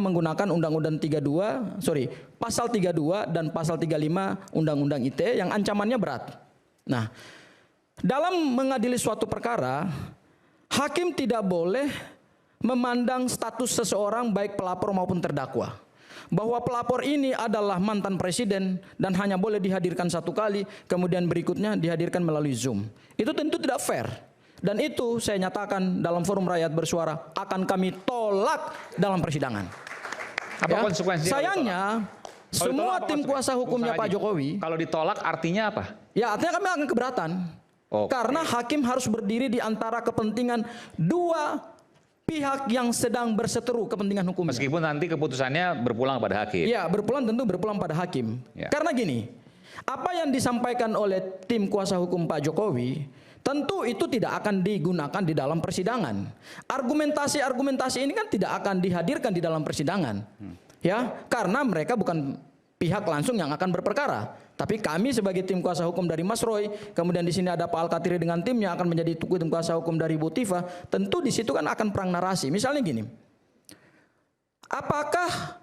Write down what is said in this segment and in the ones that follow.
menggunakan Undang-Undang 32, pasal 32 dan pasal 35 Undang-Undang ITE yang ancamannya berat. Nah, dalam mengadili suatu perkara, hakim tidak boleh memandang status seseorang baik pelapor maupun terdakwa. Bahwa pelapor ini adalah mantan presiden dan hanya boleh dihadirkan satu kali, kemudian berikutnya dihadirkan melalui Zoom. Itu tentu tidak fair. Dan itu saya nyatakan dalam forum rakyat bersuara akan kami tolak dalam persidangan. Apa konsekuensinya? Sayangnya semua tim kuasa hukumnya Pak Jokowi. Kalau ditolak artinya apa? Ya artinya kami akan keberatan. Karena hakim harus berdiri di antara kepentingan dua pihak yang sedang berseteru kepentingan hukum. Meskipun nanti keputusannya berpulang pada hakim. Ya tentu berpulang pada hakim. Ya. Karena gini, apa yang disampaikan oleh tim kuasa hukum Pak Jokowi tentu itu tidak akan digunakan di dalam persidangan. Argumentasi ini kan tidak akan dihadirkan di dalam persidangan. Ya, karena mereka bukan pihak langsung yang akan berperkara. Tapi kami sebagai tim kuasa hukum dari Mas Roy, kemudian di sini ada Pak Al-Katiri dengan timnya akan menjadi tim kuasa hukum dari Bu Tifa, tentu di situ kan akan perang narasi. Misalnya gini. Apakah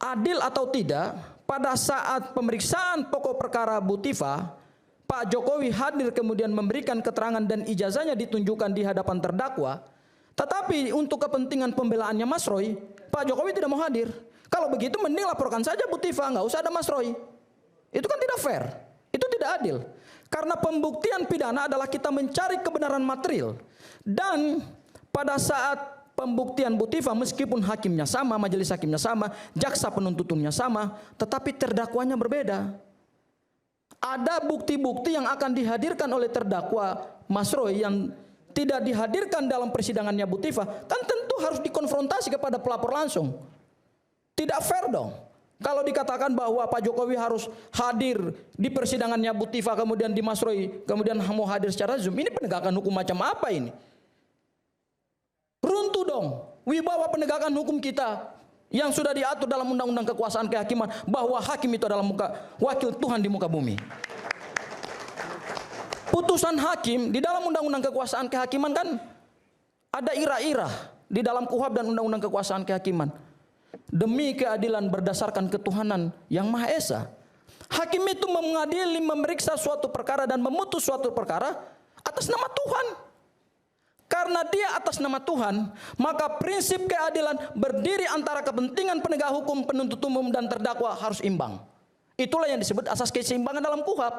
adil atau tidak pada saat pemeriksaan pokok perkara Bu Tifa, Pak Jokowi hadir kemudian memberikan keterangan dan ijazahnya ditunjukkan di hadapan terdakwa, tetapi untuk kepentingan pembelaannya Mas Roy, Pak Jokowi tidak mau hadir. Kalau begitu mending laporkan saja Bu Tifa, nggak usah ada Mas Roy. Itu kan tidak fair, itu tidak adil. Karena pembuktian pidana adalah kita mencari kebenaran material. Dan pada saat pembuktian Bu Tifa, meskipun hakimnya sama, majelis hakimnya sama, jaksa penuntutannya sama, tetapi terdakwanya berbeda. Ada bukti-bukti yang akan dihadirkan oleh terdakwa Mas Roy yang tidak dihadirkan dalam persidangannya Bu Tifa, kan tentu harus dikonfrontasi kepada pelapor langsung. Tidak fair dong. Kalau dikatakan bahwa Pak Jokowi harus hadir di persidangannya Bu Tifa, kemudian di Mas Roy, kemudian mau hadir secara Zoom, ini penegakan hukum macam apa ini? Runtuh dong wibawa penegakan hukum kita yang sudah diatur dalam Undang-Undang Kekuasaan Kehakiman, bahwa hakim itu adalah wakil Tuhan di muka bumi. Putusan hakim di dalam Undang-Undang Kekuasaan Kehakiman kan ada irah-irah di dalam KUHP dan Undang-Undang Kekuasaan Kehakiman. Demi keadilan berdasarkan ketuhanan yang Maha Esa. Hakim itu mengadili, memeriksa suatu perkara dan memutus suatu perkara atas nama Tuhan. Karena dia atas nama Tuhan, maka prinsip keadilan berdiri antara kepentingan penegak hukum, penuntut umum dan terdakwa harus imbang. Itulah yang disebut asas keseimbangan dalam KUHP.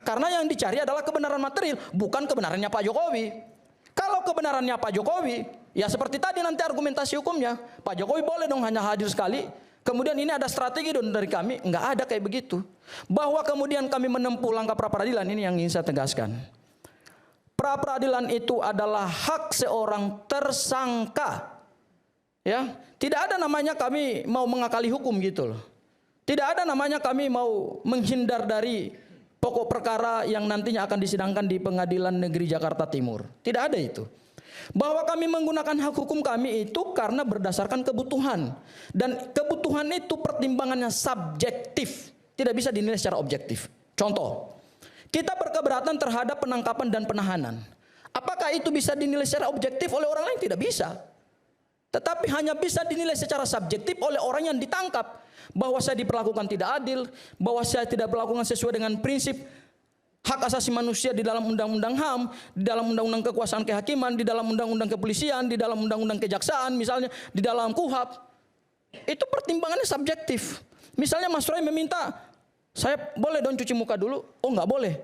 Karena yang dicari adalah kebenaran material, bukan kebenarannya Pak Jokowi. Kalau kebenarannya Pak Jokowi, ya seperti tadi nanti argumentasi hukumnya, Pak Jokowi boleh dong hanya hadir sekali. Kemudian ini ada strategi dong dari kami, enggak ada kayak begitu. Bahwa kemudian kami menempuh langkah pra peradilan, ini yang ingin saya tegaskan. Pra peradilan itu adalah hak seorang tersangka. Ya, tidak ada namanya kami mau mengakali hukum gitu loh. Tidak ada namanya kami mau menghindar dari pokok perkara yang nantinya akan disidangkan di Pengadilan Negeri Jakarta Timur. Tidak ada itu. Bahwa kami menggunakan hak hukum kami itu karena berdasarkan kebutuhan. Dan kebutuhan itu pertimbangannya subjektif, tidak bisa dinilai secara objektif. Contoh, kita berkeberatan terhadap penangkapan dan penahanan. Apakah itu bisa dinilai secara objektif oleh orang lain? Tidak bisa. Tetapi hanya bisa dinilai secara subjektif oleh orang yang ditangkap. Bahwa saya diperlakukan tidak adil, bahwa saya tidak berlakukan sesuai dengan prinsip hak asasi manusia di dalam Undang-Undang HAM, di dalam Undang-Undang Kekuasaan Kehakiman, di dalam Undang-Undang Kepolisian, di dalam Undang-Undang Kejaksaan, misalnya di dalam KUHP. Itu pertimbangannya subjektif. Misalnya Mas Roy meminta, saya boleh dong cuci muka dulu? Oh nggak boleh.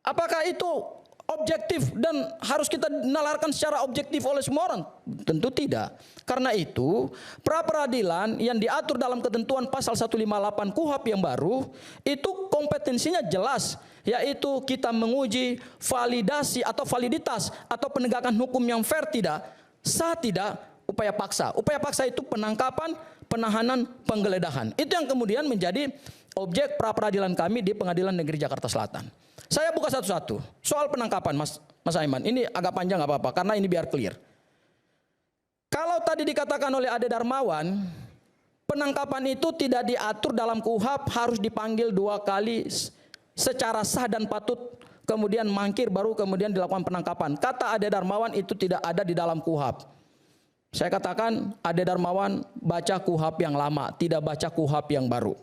Apakah itu objektif dan harus kita nalarkan secara objektif oleh semua orang? Tentu tidak. Karena itu, pra peradilan yang diatur dalam ketentuan pasal 158 KUHP yang baru, itu kompetensinya jelas, yaitu kita menguji validasi atau validitas atau penegakan hukum yang fair tidak, sah tidak, upaya paksa. Upaya paksa itu penangkapan, penahanan, penggeledahan. Itu yang kemudian menjadi objek pra peradilan kami di Pengadilan Negeri Jakarta Selatan. Saya buka satu-satu. Soal penangkapan Mas Aiman, ini agak panjang nggak apa-apa karena ini biar clear. Kalau tadi dikatakan oleh Ade Darmawan, penangkapan itu tidak diatur dalam KUHP, harus dipanggil 2 kali secara sah dan patut, kemudian mangkir baru kemudian dilakukan penangkapan. Kata Ade Darmawan itu tidak ada di dalam KUHP. Saya katakan Ade Darmawan baca KUHP yang lama, tidak baca KUHP yang baru.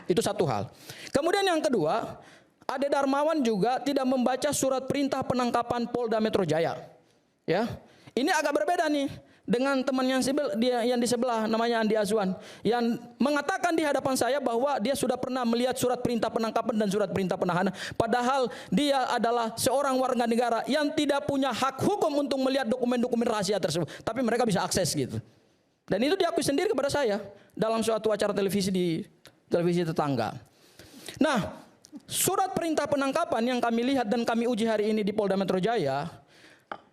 Itu satu hal. Kemudian yang kedua, Ade Darmawan juga tidak membaca surat perintah penangkapan Polda Metro Jaya. Ya, ini agak berbeda nih dengan teman yang di sebelah namanya Andi Azwan yang mengatakan di hadapan saya bahwa dia sudah pernah melihat surat perintah penangkapan dan surat perintah penahanan, padahal dia adalah seorang warga negara yang tidak punya hak hukum untuk melihat dokumen-dokumen rahasia tersebut, tapi mereka bisa akses gitu. Dan itu diakui sendiri kepada saya dalam suatu acara televisi di televisi tetangga. Nah, surat perintah penangkapan yang kami lihat dan kami uji hari ini di Polda Metro Jaya,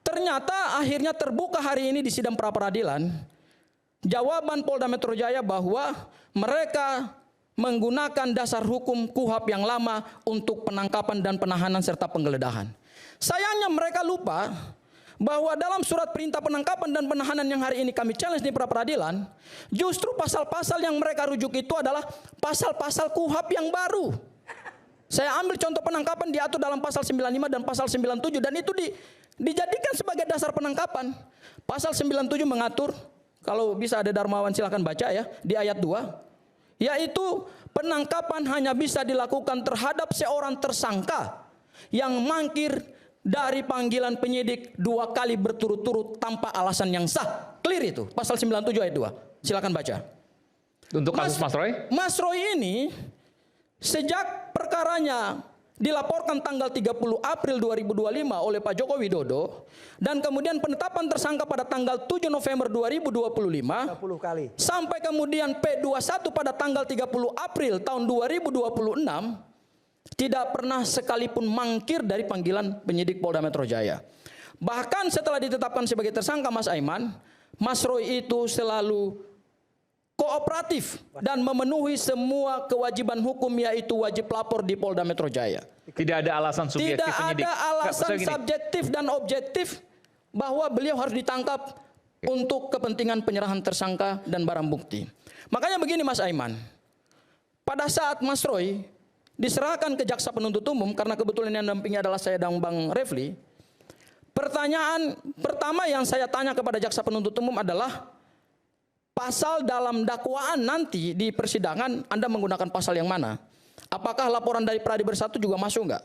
ternyata akhirnya terbuka hari ini di sidang pra-peradilan jawaban Polda Metro Jaya bahwa mereka menggunakan dasar hukum KUHP yang lama untuk penangkapan dan penahanan serta penggeledahan. Sayangnya mereka lupa bahwa dalam surat perintah penangkapan dan penahanan yang hari ini kami challenge di pra-peradilan, justru pasal-pasal yang mereka rujuk itu adalah pasal-pasal KUHP yang baru. Saya ambil contoh penangkapan diatur dalam pasal 95 dan pasal 97 dan itu dijadikan sebagai dasar penangkapan. Pasal 97 mengatur, kalau bisa Ade Darmawan silakan baca ya, di ayat 2, yaitu penangkapan hanya bisa dilakukan terhadap seorang tersangka yang mangkir dari panggilan penyidik 2 kali berturut-turut tanpa alasan yang sah. Clear itu, pasal 97 ayat 2. Silakan baca. Untuk kasus Mas Roy? Mas Roy ini sejak perkaranya dilaporkan tanggal 30 April 2025 oleh Pak Joko Widodo dan kemudian penetapan tersangka pada tanggal 7 November 2025 30 kali. sampai kemudian P21 pada tanggal 30 April tahun 2026 tidak pernah sekalipun mangkir dari panggilan penyidik Polda Metro Jaya. Bahkan setelah ditetapkan sebagai tersangka Mas Aiman, Mas Roy itu selalu kooperatif dan memenuhi semua kewajiban hukum yaitu wajib lapor di Polda Metro Jaya. Tidak ada alasan subjektif penyidik. Tidak ada alasan subjektif dan objektif bahwa beliau harus ditangkap untuk kepentingan penyerahan tersangka dan barang bukti. Makanya begini Mas Aiman, pada saat Mas Roy diserahkan ke jaksa penuntut umum, karena kebetulan yang dampingi adalah saya dan Bang Refli, pertanyaan pertama yang saya tanya kepada jaksa penuntut umum adalah, pasal dalam dakwaan nanti di persidangan Anda menggunakan pasal yang mana? Apakah laporan dari Pradi Bersatu juga masuk enggak?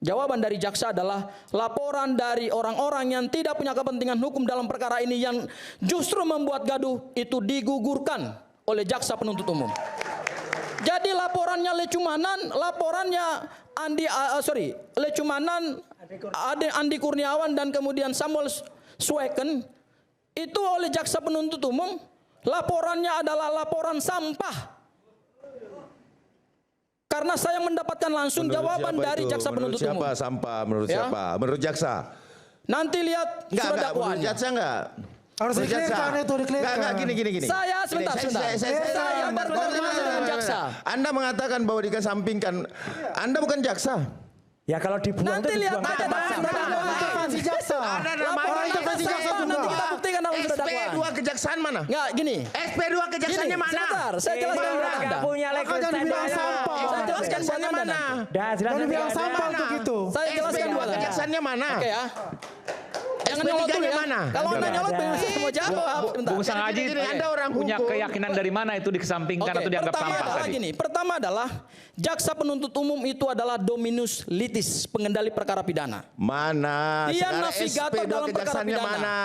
Jawaban dari jaksa adalah laporan dari orang-orang yang tidak punya kepentingan hukum dalam perkara ini yang justru membuat gaduh itu digugurkan oleh jaksa penuntut umum. Jadi laporannya Lecumanan, laporannya Lecumanan, Andi Kurniawan dan kemudian Samuel Sweken itu oleh jaksa penuntut umum laporannya adalah laporan sampah. Karena saya mendapatkan langsung jawaban dari jaksa penuntut umum. Siapa sampah? Menurut siapa? Menurut jaksa? Nanti lihat surat dakwaannya. Menurut jaksa enggak? Harus diklirkan itu, diklirkan. Enggak, gini. Saya sebentar. Saya berkoordinasi dengan jaksa. Anda mengatakan bahwa dikesampingkan. Anda bukan jaksa. Ya kalau dibuang Nanti itu lihat dibuang aja ke dari jaksa. intervensi jaksa. Ada namanya Laporan intervensi jaksa nanti kita buktikan dalam surat dakwaan. SP2 kejaksaan mana? Enggak, gini. SP2 kejaksaannya mana? Sebentar, saya jelaskan buat Anda. Enggak punya legal Jangan dibilang standard. sampah. Saya jelaskan buat Anda mana? nanti. Dah jelas Jangan dibilang nanti sampah ada. untuk itu. Saya jelaskan SP2 buat Anda. kejaksaannya mana? Oke ya. Jangan nyolot dulu ya. mana? Kalau Anda nyolot saya mau jawab. Sebentar. Bung Sangaji Gini, Anda orang punya hukum. keyakinan dari mana itu dikesampingkan atau dianggap pertama sampah adalah tadi? gini. Pertama adalah jaksa penuntut umum itu adalah dominus litis, pengendali perkara pidana. Mana? Dia Sekarang navigator SP2 dalam perkara kejaksaannya pidana. mana?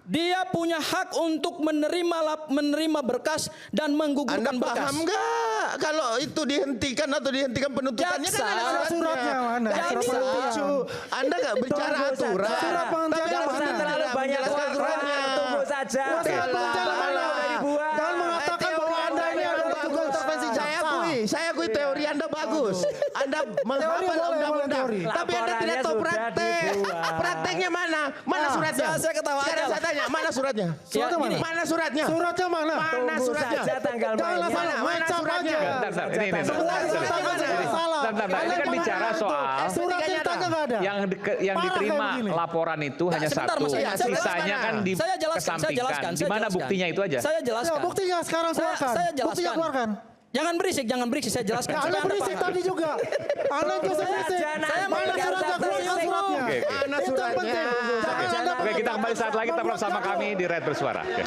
Dia punya hak untuk menerima berkas dan Anda menggugurkan berkas. paham nggak? Kalau itu dihentikan atau dihentikan penuntutannya Jaksa. kan ada Suratnya mana? Jaksa. Surat Lucu. Anda nggak bicara Tunggu aturan. saja. Surat penghentian Tapi mana? Anda Terlalu tidak banyak menjelaskan aturannya. tunggu saja. Surat penghentian mana? Udah dibuang. Jangan mengatakan bahwa Anda ini adalah tukang intervensi jaksa. Saya akui teori Anda bagus. Anda menghafal boleh, undang-undang. teori. Tapi Anda tidak tahu Laporannya praktek. sudah dibuang. Prakteknya mana? Mana suratnya? saya ketawa aja Sekarang lah. saya tanya, mana suratnya? Suratnya mana? Mana suratnya? Suratnya mana? Mana Tunggu suratnya? saja tanggal Jangan mainnya. asal Mana main cap suratnya? aja. Bentar, ini. Semua diceritakan sebagai salah. Bentar, ini kan bicara soal Surat ceritanya nggak ada. yang Parah diterima kayak begini. laporan itu hanya sebentar, satu. Mas Iman. Sisanya kan Saya jelaskan. dikesampingkan. Di mana buktinya itu aja? Saya Ya, jelaskan. buktinya sekarang Saya silakan. jelaskan. Buktinya keluarkan. Jangan berisik, saya jelaskan. Ya, Anda supaya Anda berisik paham. tadi juga. Anda juga berisik. Saya Mana suratnya? Keluarkan suratnya. Oke, oke. Mana Itu yang suratnya? penting. Jangan Anda Oke, kita kembali saat lagi tetap bersama membuat kami di Red Bersuara. Oke.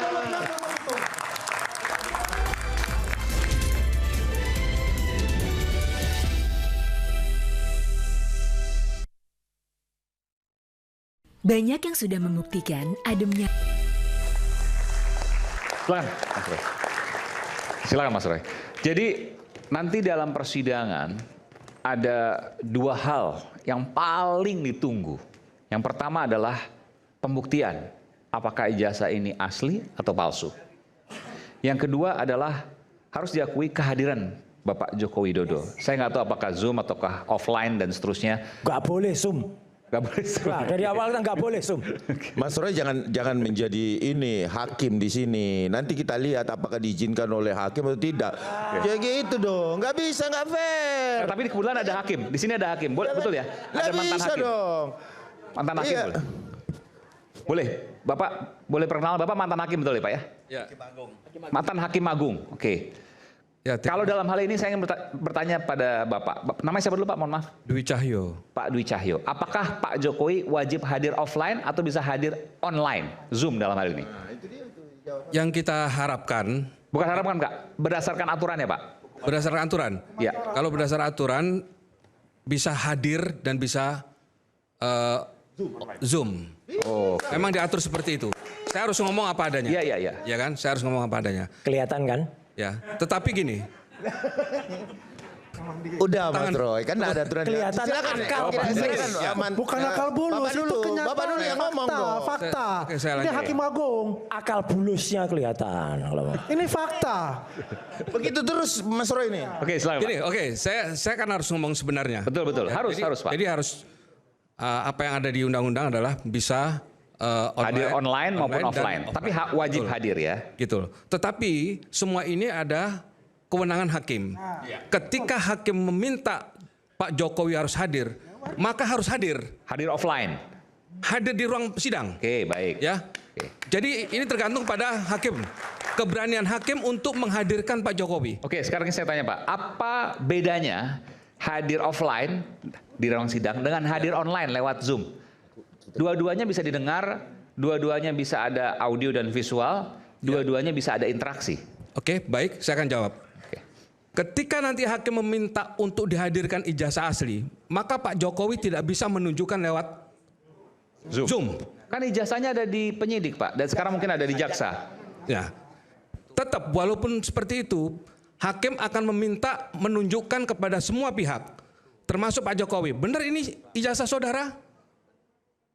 Banyak yang sudah membuktikan ademnya. Silakan, Mas Roy. Silakan, Mas Roy. Jadi nanti dalam persidangan ada dua hal yang paling ditunggu. Yang pertama adalah pembuktian, apakah ijazah ini asli atau palsu. Yang kedua adalah harus diakui kehadiran Bapak Joko Widodo. Saya nggak tahu apakah Zoom ataukah offline dan seterusnya. Nggak boleh Zoom. Nggak boleh. Nah, dari awal kan nggak boleh Zoom. Mas Roy jangan menjadi ini hakim di sini. Nanti kita lihat apakah diizinkan oleh hakim atau tidak. Ya gitu dong. Nggak bisa, nggak fair. Nah, tapi kebetulan ada hakim. Di sini ada hakim. Boleh, betul ya? Nggak Ada mantan bisa hakim. dong. Mantan hakim Iya. boleh? Boleh. Bapak boleh perkenalan Bapak mantan hakim betul ya Pak ya? Ya. Mantan hakim agung. Oke. Ya, Kalau dalam hal ini saya ingin bertanya pada Bapak. Namanya siapa dulu Pak? Mohon maaf. Dwi Cahyo. Pak Dwi Cahyo. Apakah Pak Jokowi wajib hadir offline atau bisa hadir online? Zoom dalam hal ini. Yang kita harapkan Bukan harapan Kak. Berdasarkan aturannya Pak. berdasarkan aturan. Ya. Kalau berdasarkan aturan bisa hadir dan bisa Zoom. Oh. Memang diatur seperti itu. Saya harus ngomong apa adanya. Iya, iya, iya. Ya kan? Saya harus ngomong apa adanya. Kelihatan kan? Ya. Tetapi gini, Udah Mas Roy, kan nggak ada aturan. Kelihatan Silakan. akal Silakan. bulus. Aman. Bukan akal bulus, Bapak itu dulu. kenyataan. Bapak dulu yang ngomong fakta, dong. fakta. Oke, saya Ini lanjut. Hakim Agung. Akal bulusnya kelihatan. Kalau Ini fakta. Begitu terus Mas Roy ini. Oke, silakan Pak. gini, oke, saya kan harus ngomong sebenarnya. Betul, betul. Ya, Harus, Pak. Jadi harus apa yang ada di undang-undang adalah bisa Hadir online maupun dan offline. Tapi wajib Betul. hadir ya. Gitu. Tetapi semua ini ada kewenangan hakim. Ketika hakim meminta Pak Jokowi harus hadir, maka harus hadir. Hadir offline. Hadir di ruang sidang. Oke, baik. Ya. Oke. Jadi ini tergantung pada hakim. Keberanian hakim untuk menghadirkan Pak Jokowi. Oke, sekarang saya tanya Pak, apa bedanya hadir offline di ruang sidang dengan hadir online lewat Zoom? Dua-duanya bisa didengar, dua-duanya bisa ada audio dan visual, dua-duanya bisa ada interaksi. Oke, baik, saya akan jawab. Oke. Ketika nanti hakim meminta untuk dihadirkan ijazah asli, maka Pak Jokowi tidak bisa menunjukkan lewat Zoom. Kan ijazahnya ada di penyidik Pak, dan sekarang mungkin ada di jaksa. Ya. Tetap walaupun seperti itu, hakim akan meminta menunjukkan kepada semua pihak, termasuk Pak Jokowi. Benar ini ijazah saudara?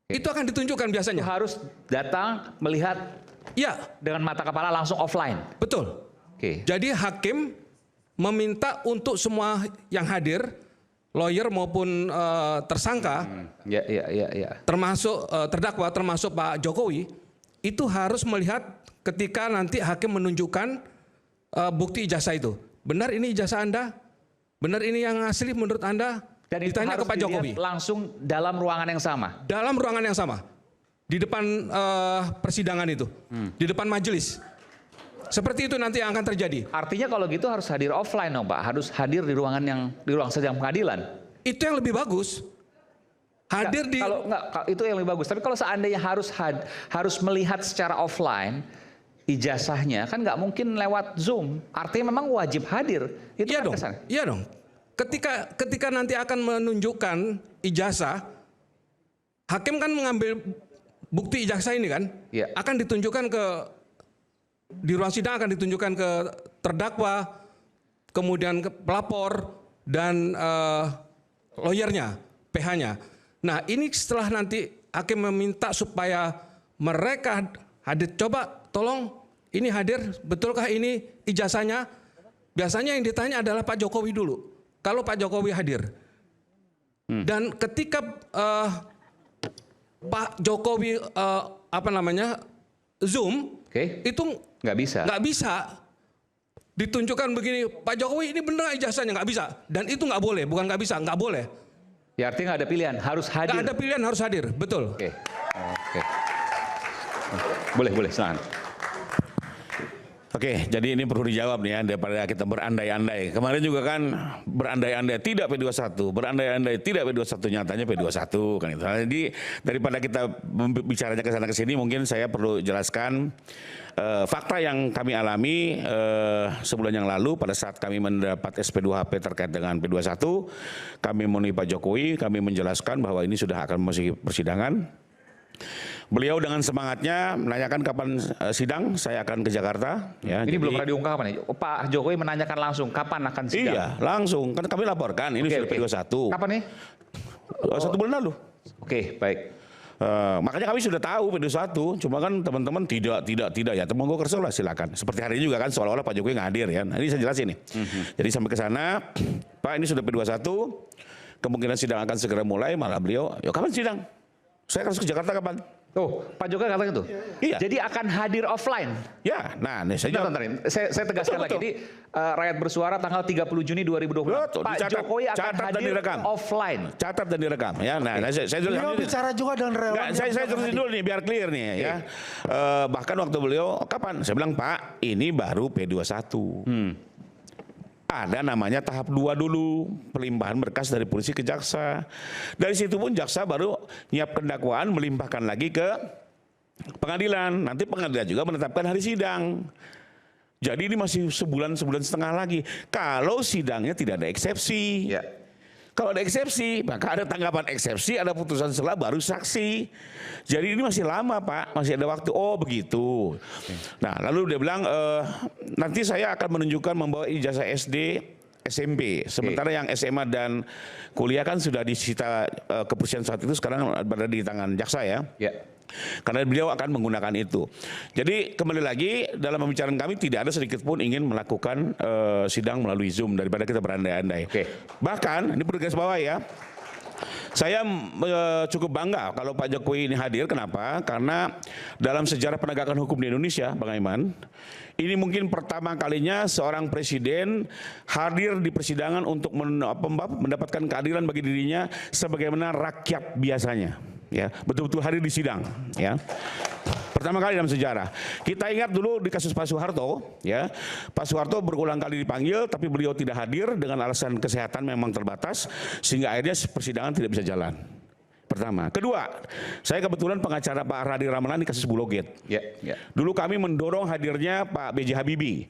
Itu akan ditunjukkan Itu biasanya. harus datang melihat Ya, dengan mata kepala langsung offline. betul. Oke. Jadi hakim meminta untuk semua yang hadir, lawyer maupun tersangka, Ya, ya, ya, ya. termasuk terdakwa, termasuk Pak Jokowi, itu harus melihat ketika nanti hakim menunjukkan bukti ijazah itu. Benar ini ijazah Anda? Benar ini yang asli menurut Anda? Dan itu Ditanya harus ke Pak Jokowi. dilihat langsung dalam ruangan yang sama. Dalam ruangan yang sama. Di depan persidangan itu. Di depan majelis. Seperti itu nanti yang akan terjadi. Artinya kalau gitu harus hadir offline dong Pak, harus hadir di ruang sidang pengadilan. Itu yang lebih bagus. Hadir di... Kalau enggak, itu yang lebih bagus. Tapi kalau seandainya harus melihat secara offline ijazahnya, kan nggak mungkin lewat Zoom. Artinya memang wajib hadir. Itu Iya kan dong, kesan. iya dong. Ketika nanti akan menunjukkan ijazah, hakim kan mengambil bukti ijazah ini kan, Iya. akan ditunjukkan di ruang sidang akan ditunjukkan ke terdakwa, kemudian ke pelapor dan lawyernya, PH-nya. Nah ini setelah nanti hakim meminta supaya mereka hadir, coba tolong ini hadir, betulkah ini ijazahnya? Biasanya yang ditanya adalah Pak Jokowi dulu. Kalau Pak Jokowi hadir, dan ketika Pak Jokowi Zoom, Oke. itu Nggak bisa. ditunjukkan begini, Pak Jokowi ini benar ijazahnya, nggak bisa. Dan itu nggak boleh, bukan nggak bisa, nggak boleh. Ya artinya nggak ada pilihan, harus hadir. Nggak ada pilihan, harus hadir, betul. Oke. Oke. Boleh, silakan. Oke, jadi ini perlu dijawab nih ya daripada kita berandai-andai. Kemarin juga kan berandai-andai tidak P21, berandai-andai tidak P21, nyatanya P21 kan itu. Jadi daripada kita bicaranya ke sana ke sini, mungkin saya perlu jelaskan fakta yang kami alami sebulan yang lalu pada saat kami mendapat SP2HP terkait dengan P21, kami menemui Pak Jokowi, kami menjelaskan bahwa ini sudah akan memasuki persidangan. Beliau dengan semangatnya menanyakan kapan sidang, saya akan ke Jakarta. Ya, Ini belum pernah diungkapkan ya? Pak Jokowi menanyakan langsung kapan akan sidang? Iya, langsung. Kan kami laporkan, ini sudah P21. Kapan nih? 1 bulan lalu. Oke, baik. Makanya kami sudah tahu P21, cuma kan teman-teman tidak ya. Monggo kerso lah silakan. Seperti hari ini juga kan seolah-olah Pak Jokowi nggak hadir ya. Nah, ini saya jelasin nih. Jadi sampai ke sana, Pak ini sudah P21, kemungkinan sidang akan segera mulai, malah beliau, ya kapan sidang? Saya harus ke Jakarta kapan? Tuh, Pak Jokowi kata gitu. Iya. Jadi akan hadir offline. Ya, nah nih saya jawab. Saya tegaskan lagi. Ini rakyat bersuara tanggal 30 Juni 2020. Betul, Pak dicatat, Jokowi akan catat dan hadir direkam. offline. Catat dan direkam ya. Nah, saya Beliau bicara juga dengan relawan. Nggak, saya terusin dulu nih biar clear nih ya. Bahkan waktu beliau kapan? Saya bilang Pak, ini baru P21. Ada namanya tahap 2 dulu, pelimpahan berkas dari polisi ke jaksa. Dari situ pun jaksa baru nyiapkan dakwaan, melimpahkan lagi ke pengadilan. Nanti pengadilan juga menetapkan hari sidang. Jadi ini masih sebulan setengah lagi. Kalau sidangnya tidak ada eksepsi. Ya. Kalau ada eksepsi, maka ada tanggapan eksepsi, ada putusan selah, baru saksi. Jadi ini masih lama Pak, masih ada waktu. Oh begitu. Nah lalu dia bilang, nanti saya akan menunjukkan membawa ijazah SD, SMP. Sementara yang SMA dan kuliah kan sudah disita kepolisian saat itu, sekarang berada di tangan jaksa ya. Ya. Karena beliau akan menggunakan itu. Jadi kembali lagi dalam pembicaraan kami tidak ada sedikit pun ingin melakukan sidang melalui Zoom daripada kita berandai-andai. Bahkan ini perlu garis bawah ya. Saya cukup bangga kalau Pak Jokowi ini hadir. Kenapa? Karena dalam sejarah penegakan hukum di Indonesia, Bang Aiman, ini mungkin pertama kalinya seorang presiden hadir di persidangan untuk mendapatkan keadilan bagi dirinya sebagaimana rakyat biasanya. Ya, betul-betul hadir di sidang. Ya. Pertama kali dalam sejarah. Kita ingat dulu di kasus Pak Soeharto, ya. Pak Soeharto berulang kali dipanggil, tapi beliau tidak hadir dengan alasan kesehatan memang terbatas, sehingga akhirnya persidangan tidak bisa jalan. Pertama. Kedua, saya kebetulan pengacara Pak Radi Ramalan di kasus Bulogate. Dulu kami mendorong hadirnya Pak B.J. Habibie.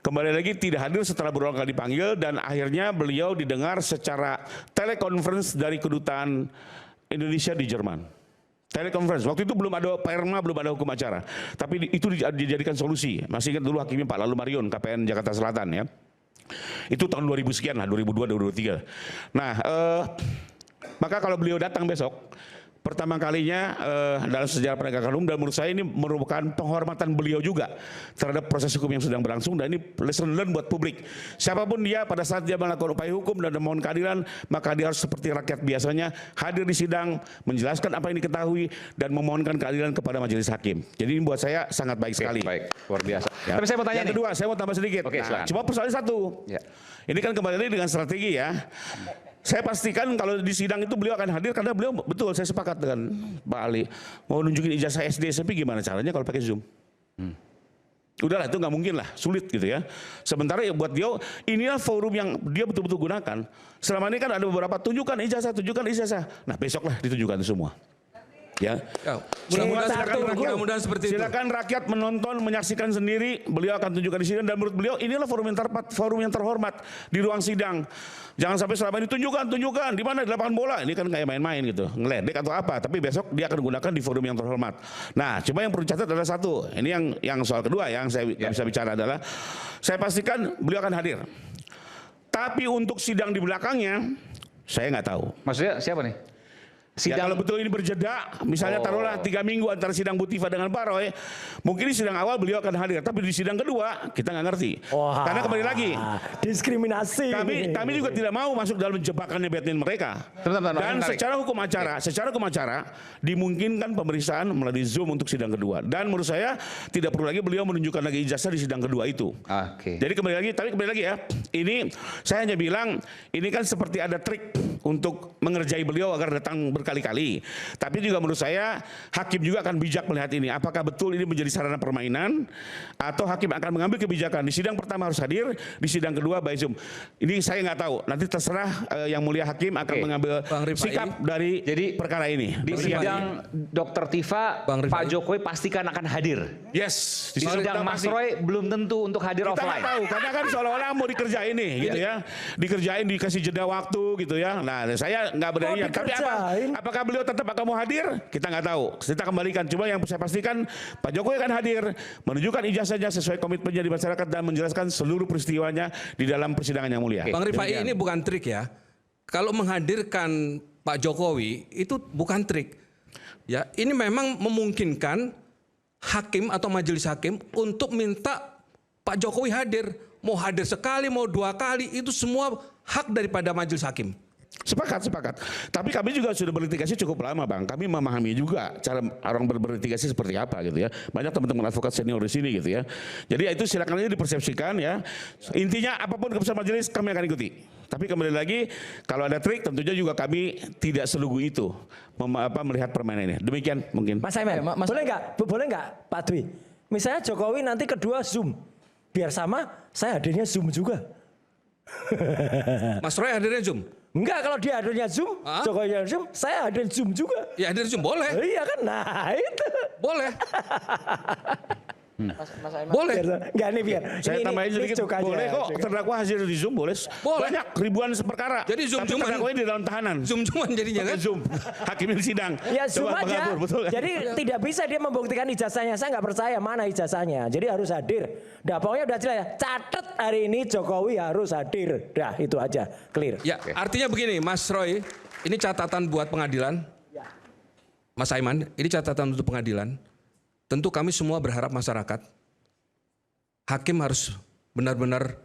Kembali lagi tidak hadir setelah berulang kali dipanggil, dan akhirnya beliau didengar secara telekonferensi dari kedutaan Indonesia di Jerman. Telekonferensi. Waktu itu belum ada perma, belum ada hukum acara. Tapi itu dijadikan solusi. Masih ingat dulu hakimnya Pak Lalu Marion, KPN Jakarta Selatan ya. Itu tahun 2000 sekian lah, 2002, 2003. Nah, maka kalau beliau datang besok, pertama kalinya dalam sejarah penegakan hukum, dan menurut saya ini merupakan penghormatan beliau juga terhadap proses hukum yang sedang berlangsung, dan ini lesson learn buat publik. Siapapun dia pada saat dia melakukan upaya hukum dan memohon keadilan, maka dia harus seperti rakyat biasanya hadir di sidang, menjelaskan apa yang diketahui dan memohonkan keadilan kepada majelis hakim. Jadi ini buat saya sangat baik sekali. Baik, luar biasa. Ya. Tapi saya mau tanya yang kedua, saya mau tambah sedikit. Nah, cuma persoalannya satu. Ya. Ini kan kembali dengan strategi ya. Saya pastikan kalau di sidang itu beliau akan hadir, karena beliau betul, saya sepakat dengan Pak Ali, mau nunjukin ijazah SD SMP gimana caranya kalau pakai Zoom? Udahlah, itu nggak mungkin lah, sulit gitu ya. Sementara ya buat dia, inilah forum yang dia betul-betul gunakan. Selama ini kan ada beberapa tunjukkan ijazah. Nah besoklah ditunjukkan semua. Ya. Mudah-mudahan seperti itu. Silakan rakyat menonton, menyaksikan sendiri. Beliau akan tunjukkan di sini, dan menurut beliau inilah forum yang tepat, forum yang terhormat di ruang sidang. Jangan sampai selama ini tunjukkan di mana, di lapangan bola. Ini kan kayak main-main gitu, ngeledek atau apa. Tapi besok dia akan gunakan di forum yang terhormat. Nah, cuma yang perlu dicatat adalah satu. Ini yang soal kedua yang saya bisa bicara adalah, saya pastikan beliau akan hadir. Tapi untuk sidang di belakangnya, saya nggak tahu. Maksudnya siapa nih? Ya, kalau betul ini berjeda, misalnya taruhlah 3 minggu antara sidang Bu Tifa dengan Pak Roy, mungkin di sidang awal beliau akan hadir, tapi di sidang kedua kita nggak ngerti. Wah, karena kembali lagi, diskriminasi. Kami juga tidak mau masuk dalam jebakannya Batman mereka. Dan secara hukum acara dimungkinkan pemeriksaan melalui Zoom untuk sidang kedua. Dan menurut saya tidak perlu lagi beliau menunjukkan lagi ijazah di sidang kedua itu. Jadi kembali lagi ya, ini saya hanya bilang ini kan seperti ada trik untuk mengerjai beliau agar datang berkali-kali. Tapi juga menurut saya hakim juga akan bijak melihat ini. Apakah betul ini menjadi sarana permainan atau hakim akan mengambil kebijakan di sidang pertama harus hadir, di sidang kedua by Zoom. Ini saya nggak tahu. Nanti terserah yang mulia hakim akan mengambil sikap dari perkara ini. Di sidang Dr. Tifa, Pak Jokowi pastikan akan hadir. Yes. Di sidang Mas Roy belum tentu untuk hadir Kita offline. nggak tahu, karena kan seolah-olah mau dikerjain nih, gitu ya. Dikerjain, dikasih jeda waktu, gitu ya. Nah, saya nggak berani. Tapi apakah beliau tetap akan mau hadir? Kita nggak tahu. Kita kembalikan. Cuma yang saya pastikan, Pak Jokowi akan hadir, menunjukkan ijazahnya sesuai komitmennya di masyarakat dan menjelaskan seluruh peristiwanya di dalam persidangan yang mulia. Bang Rifai, ini bukan trik ya. Kalau menghadirkan Pak Jokowi itu bukan trik. Ya, ini memang memungkinkan hakim atau majelis hakim untuk minta Pak Jokowi hadir. Mau hadir sekali, mau 2 kali, itu semua hak daripada majelis hakim. Sepakat. Tapi kami juga sudah berlitigasi cukup lama, Bang. Kami memahami juga cara orang berlitigasi seperti apa gitu ya. Banyak teman-teman advokat senior di sini gitu ya. Jadi itu silakan aja dipersepsikan ya. Intinya apapun keputusan majelis kami akan ikuti. Tapi kembali lagi, kalau ada trik tentunya juga kami tidak selugu itu melihat permainan ini. Demikian mungkin. Mas Aiman, boleh nggak Pak Dwi? Misalnya Jokowi nanti kedua Zoom, biar sama, saya hadirnya Zoom juga. Mas Roy hadirnya Zoom? Enggak, kalau dia hadirnya Zoom, Jokowi hadirnya Zoom, saya hadir Zoom juga. Ya hadir Zoom boleh. Iya kan, nah itu. Boleh. Mas Aiman. Boleh. Enggak nih biar. Saya tambahin sedikit, boleh kok terdakwa hadir di Zoom, boleh. Boleh. Banyak ribuan perkara. Jadi Zoom tapi cuman terdakwa di dalam tahanan. Zoom-zooman jadinya kan? Zoom. Hakim di sidang. Ya Zoom Coba aja. mengatur, betul kan? Jadi tidak bisa dia membuktikan ijazahnya. Saya nggak percaya mana ijazahnya. Jadi harus hadir. Dah pokoknya udah jelas ya. Catat hari ini Jokowi harus hadir. Dah itu aja. Clear. Ya, artinya begini, Mas Roy, ini catatan buat pengadilan. Mas Aiman, ini catatan untuk pengadilan. Tentu kami semua berharap masyarakat, hakim harus benar-benar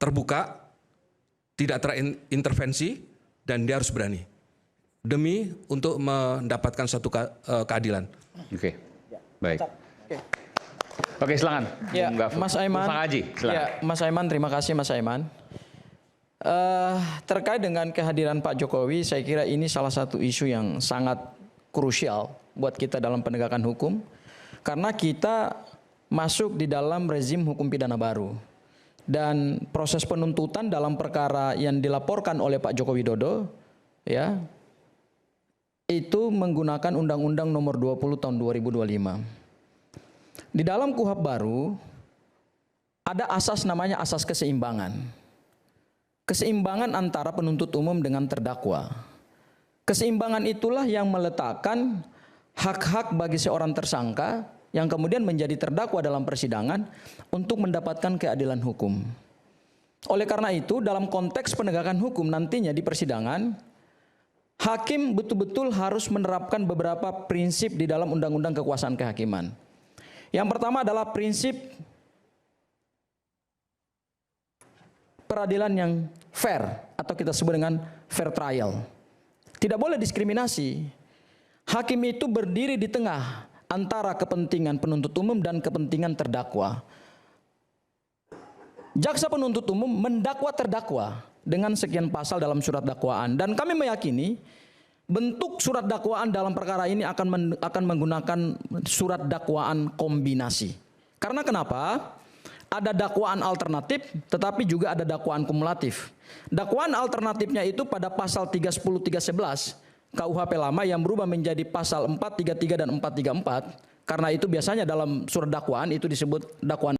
terbuka, tidak terintervensi, dan dia harus berani. Demi untuk mendapatkan satu keadilan. Oke, baik. Oke, silakan. Ya, Mas Aiman. Bang Haji, silakan. Ya, Mas Aiman, terima kasih Mas Aiman. Terkait dengan kehadiran Pak Jokowi, saya kira ini salah satu isu yang sangat krusial buat kita dalam penegakan hukum. Karena kita masuk di dalam rezim hukum pidana baru. Dan proses penuntutan dalam perkara yang dilaporkan oleh Pak Joko Widodo, ya, itu menggunakan Undang-Undang Nomor 20 Tahun 2025. Di dalam KUHP baru ada asas namanya asas keseimbangan. Keseimbangan antara penuntut umum dengan terdakwa. Keseimbangan itulah yang meletakkan hak-hak bagi seorang tersangka yang kemudian menjadi terdakwa dalam persidangan untuk mendapatkan keadilan hukum. Oleh karena itu, dalam konteks penegakan hukum nantinya di persidangan, hakim betul-betul harus menerapkan beberapa prinsip di dalam Undang-Undang Kekuasaan Kehakiman. Yang pertama adalah prinsip peradilan yang fair atau kita sebut dengan fair trial. Tidak boleh diskriminasi. Hakim itu berdiri di tengah antara kepentingan penuntut umum dan kepentingan terdakwa. Jaksa penuntut umum mendakwa terdakwa dengan sekian pasal dalam surat dakwaan, dan kami meyakini bentuk surat dakwaan dalam perkara ini akan menggunakan surat dakwaan kombinasi. Karena kenapa? Ada dakwaan alternatif, tetapi juga ada dakwaan kumulatif. Dakwaan alternatifnya itu pada pasal 310, 311 KUHP lama yang berubah menjadi pasal 433 dan 434. Karena itu biasanya dalam surat dakwaan itu disebut dakwaan